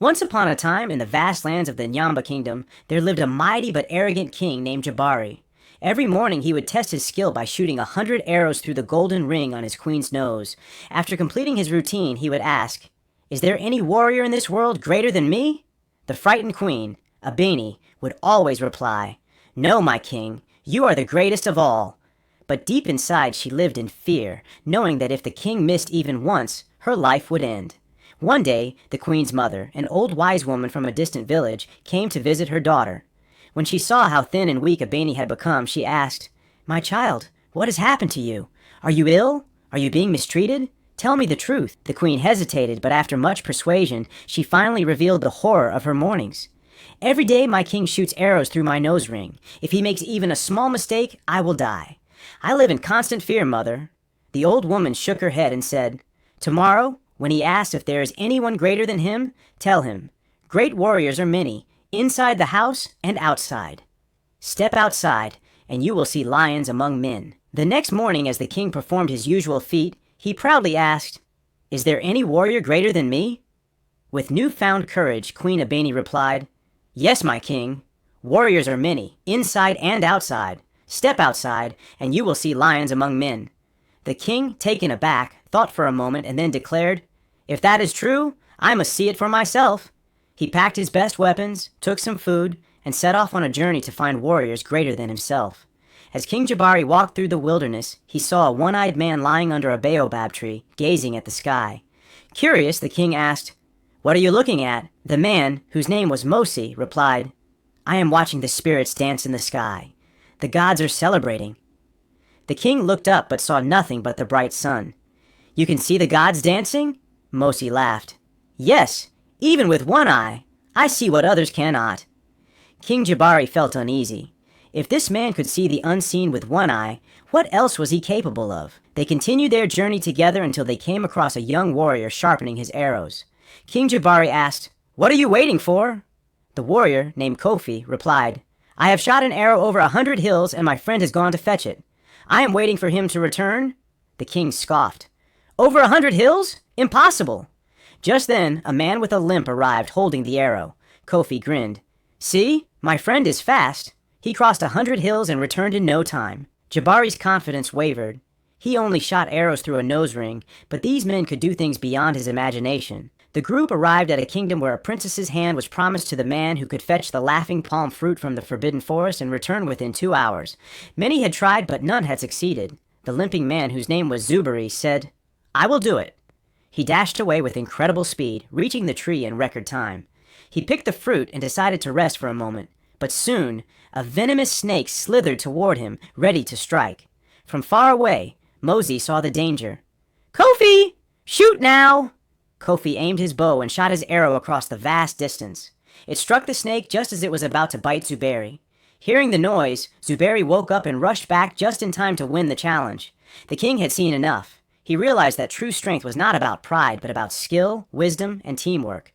Once upon a time, in the vast lands of the Nyamba kingdom, there lived a mighty but arrogant king named Jabari. Every morning he would test his skill by shooting 100 arrows through the golden ring on his queen's nose. After completing his routine, he would ask, "Is there any warrior in this world greater than me?" The frightened queen, Abeni, would always reply, "No, my king, you are the greatest of all." But deep inside she lived in fear, knowing that if the king missed even once, her life would end. One day, the queen's mother, an old wise woman from a distant village, came to visit her daughter. When she saw how thin and weak Abeni had become, she asked, "My child, what has happened to you? Are you ill? Are you being mistreated? Tell me the truth." The queen hesitated, but after much persuasion, she finally revealed the horror of her mornings. "Every day my king shoots arrows through my nose ring. If he makes even a small mistake, I will die. I live in constant fear, mother." The old woman shook her head and said, "Tomorrow, when he asks if there is anyone greater than him, tell him, 'Great warriors are many, inside the house and outside. Step outside, and you will see lions among men.'" The next morning, as the king performed his usual feat, he proudly asked, "Is there any warrior greater than me?" With newfound courage, Queen Abeni replied, "Yes, my king. Warriors are many, inside and outside. Step outside, and you will see lions among men." The king, taken aback, thought for a moment and then declared, "If that is true, I must see it for myself." He packed his best weapons, took some food, and set off on a journey to find warriors greater than himself. As King Jabari walked through the wilderness, he saw a one-eyed man lying under a baobab tree, gazing at the sky. Curious, the king asked, "What are you looking at?" The man, whose name was Mosi, replied, "I am watching the spirits dance in the sky. The gods are celebrating." The king looked up but saw nothing but the bright sun. "You can see the gods dancing?" Mosi laughed. "Yes, even with one eye. I see what others cannot." King Jabari felt uneasy. If this man could see the unseen with one eye, what else was he capable of? They continued their journey together until they came across a young warrior sharpening his arrows. King Jabari asked, "What are you waiting for?" The warrior, named Kofi, replied, "I have shot an arrow over 100 hills, and my friend has gone to fetch it. I am waiting for him to return." The king scoffed. "Over 100 hills? Impossible!" Just then, a man with a limp arrived holding the arrow. Kofi grinned. "See, my friend is fast. He crossed 100 hills and returned in no time." Jabari's confidence wavered. He only shot arrows through a nose ring, but these men could do things beyond his imagination. The group arrived at a kingdom where a princess's hand was promised to the man who could fetch the laughing palm fruit from the forbidden forest and return within 2 hours. Many had tried, but none had succeeded. The limping man, whose name was Zubari, said, "I will do it." He dashed away with incredible speed, reaching the tree in record time. He picked the fruit and decided to rest for a moment, but soon a venomous snake slithered toward him, ready to strike. From far away, Mosey saw the danger. "Kofi! Shoot now!" Kofi aimed his bow and shot his arrow across the vast distance. It struck the snake just as it was about to bite Zubari. Hearing the noise, Zubari woke up and rushed back just in time to win the challenge. The king had seen enough. He realized that true strength was not about pride, but about skill, wisdom, and teamwork.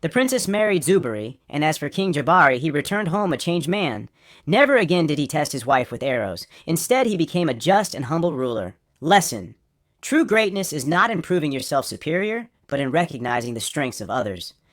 The princess married Zubari, and as for King Jabari, he returned home a changed man. Never again did he test his wife with arrows. Instead, he became a just and humble ruler. Lesson: true greatness is not in proving yourself superior, but in recognizing the strengths of others.